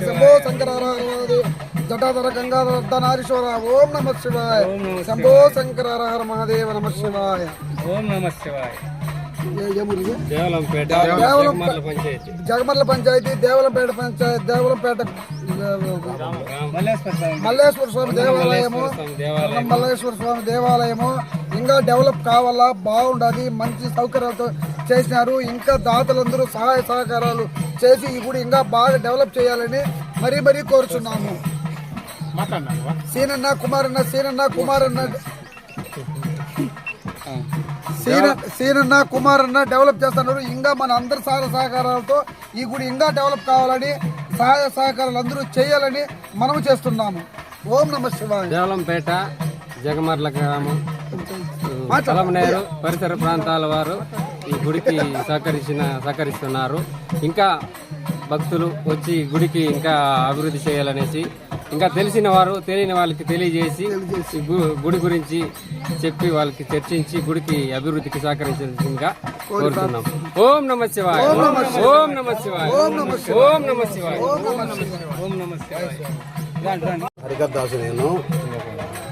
శంభో శంకర జటాధర గంగాధర నారీశ్వర ఓం నమ శివాయ. శంభో శంకర హర మహాదేవ నమ శివాయ. ఓం నమ శివాయ. జగమర్ల పంచాయతీ దేవలంపేట పంచాయతీ దేవలంపేట మల్లేశ్వర స్వామి దేవాలయము మల్లేశ్వర స్వామి దేవాలయము ఇంకా డెవలప్ కావాలా, బాగుండదు, మంచి సౌకర్యాలతో చేసినారు. ఇంకా దాతలందరూ సహాయ సహకారాలు చేసి ఈ గుడి ఇంకా బాగా డెవలప్ చేయాలని మరీ కోరుచున్నాము. సీనన్న కుమారన్న డెవలప్ చేస్తున్నారు. ఇంకా మన అందరి సహాయ సహకారాలతో ఈ గుడి ఇంకా డెవలప్ కావాలని సహాయ సహకారాలు అందరూ చేయాలని మనము చేస్తున్నాము. ఓం నమ శివాయ. దేవలంపేట జగమర్ల గ్రామం కలమనేరు పరిసర ప్రాంతాల వారు ఈ గుడికి సహకరిస్తున్నారు. ఇంకా భక్తులు వచ్చి గుడికి ఇంకా అభివృద్ధి చేయాలనేసి, ఇంకా తెలిసిన వారు తెలియని వాళ్ళకి తెలియజేసి గుడి గురించి చెప్పి వాళ్ళకి చర్చించి గుడికి అభివృద్ధికి సహకరించాల్సిందిగా కోరుతున్నాం. ఓం నమ శివాయ. ఓం నమ శివాయ. ఓం నమ శివాయ. ఓం నమ శివాయ. హరికదాసు నేను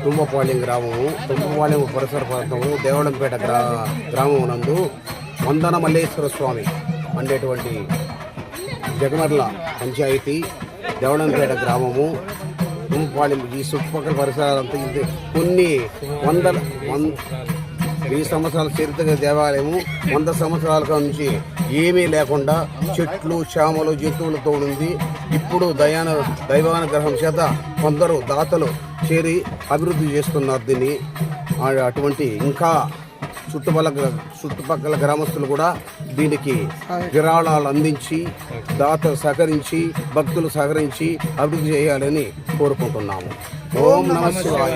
తుంబపాళ్యం గ్రామము, తుంబపాళ్యం పరిసర ప్రాంతము, దేవళంపేట గ్రామం నందు వందన మల్లేశ్వర స్వామి ఉండేటువంటి జగమర్ల పంచాయతీ దేవళంపేట గ్రామము తుంబపాళ్యం ఈ చుట్టుపక్కల పరిసరాలంతా కొన్ని ఈ సంవత్సరాల చరిత్ర దేవాలయము 100 సంవత్సరాల నుంచి ఏమీ లేకుండా చెట్లు చేమలు జంతువులతో ఉంది. ఇప్పుడు దైవానుగ్రహం చేత కొందరు దాతలు చేరి అభివృద్ధి చేస్తున్నారు దీన్ని. అటువంటి ఇంకా చుట్టుపక్కల గ్రామస్తులు కూడా దీనికి విరాళాలు అందించి సహకరించి భక్తులు సహకరించి అభివృద్ధి చేయాలని కోరుకుంటున్నాము. ఓం నమ శివాయ.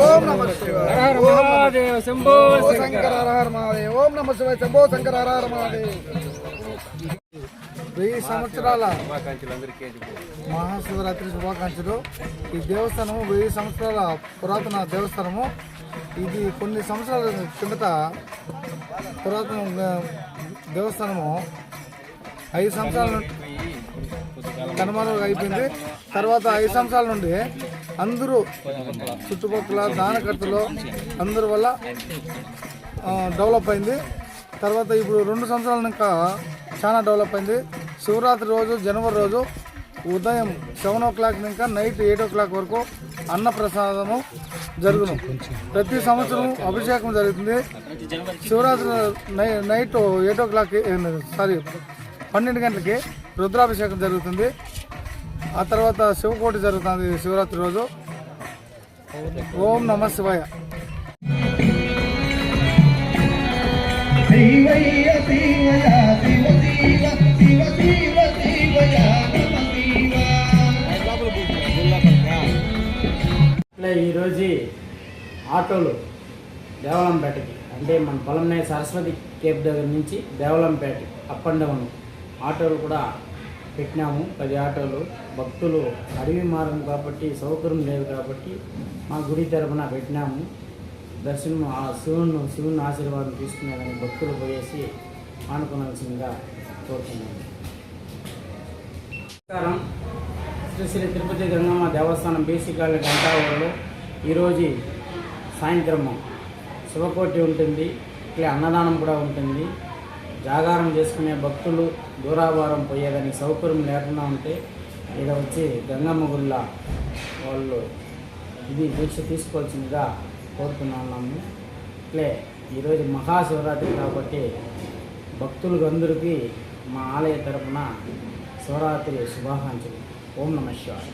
ఓం నమ శివాయ. శంభో శంకర హర మహాదేవ. ఓం నమ శివాయ. శంభో శంకర హర మహాదేవ. 1000 సంవత్సరాల మహాశివరాత్రి శుభాకాంక్షలు. ఈ దేవస్థానము 1000 సంవత్సరాల పురాతన దేవస్థానము. ఇది కొన్ని సంవత్సరాల కిందట పురాతన దేవస్థానము 5 సంవత్సరాల నుండి కనుమరుగు అయిపోయింది. తర్వాత 5 సంవత్సరాల నుండి అందరూ చుట్టుపక్కల దానకర్తలు అందరి వల్ల డెవలప్ అయింది. తర్వాత ఇప్పుడు 2 సంవత్సరాల ఇంకా చాలా డెవలప్ అయింది. శివరాత్రి రోజు జనవరి రోజు ఉదయం 7 o'clock ఇంకా నైట్ 8 o'clock వరకు అన్నప్రసాదము జరుగును. ప్రతి సంవత్సరం అభిషేకం జరుగుతుంది. శివరాత్రి నైట్ 8 o'clock 12 గంటలకి రుద్రాభిషేకం జరుగుతుంది. ఆ తర్వాత శివకోటి జరుగుతుంది శివరాత్రి రోజు. ఓం నమ శివాయ. ఈరోజు ఆటోలు దేవలంపేటకి అంటే మన పొలంనే సరస్వతి కేప్ దగ్గర నుంచి దేవలంపేటకి అప్ అండ్ డౌన్ ఆటోలు కూడా పెట్టినాము 10 ఆటోలు. భక్తులు అడవి మార్గం కాబట్టి సౌకర్యం లేదు కాబట్టి మా గుడి తరపున పెట్టినాము. దర్శనం ఆ శివుని ఆశీర్వాదం తీసుకునేదని భక్తులు పోయేసి ఆనుకోవాల్సిందిగా కోరుతున్నాము. నమస్కారం. శ్రీ తిరుపతి గంగమ్మ దేవస్థానం బీసీ కాలనీ గంటావూరులో ఈరోజు సాయంత్రం శుభకోటి ఉంటుంది, ఇట్లా అన్నదానం కూడా ఉంటుంది. జాగారం చేసుకునే భక్తులు దూరాభారం పోయేదానికి సౌకర్యం లేకుండా ఉంటే ఇక్కడ వచ్చి గంగమ్మ గుళ్ళ వాళ్ళు ఇది దీక్ష తీసుకోవాల్సిందిగా కోరుతున్నాము. ఇట్లే ఈరోజు మహాశివరాత్రి కాబట్టి భక్తులకు అందరికీ మా ఆలయ తరపున శివరాత్రి శుభాకాంక్షలు. ఓం నమః శివాయ.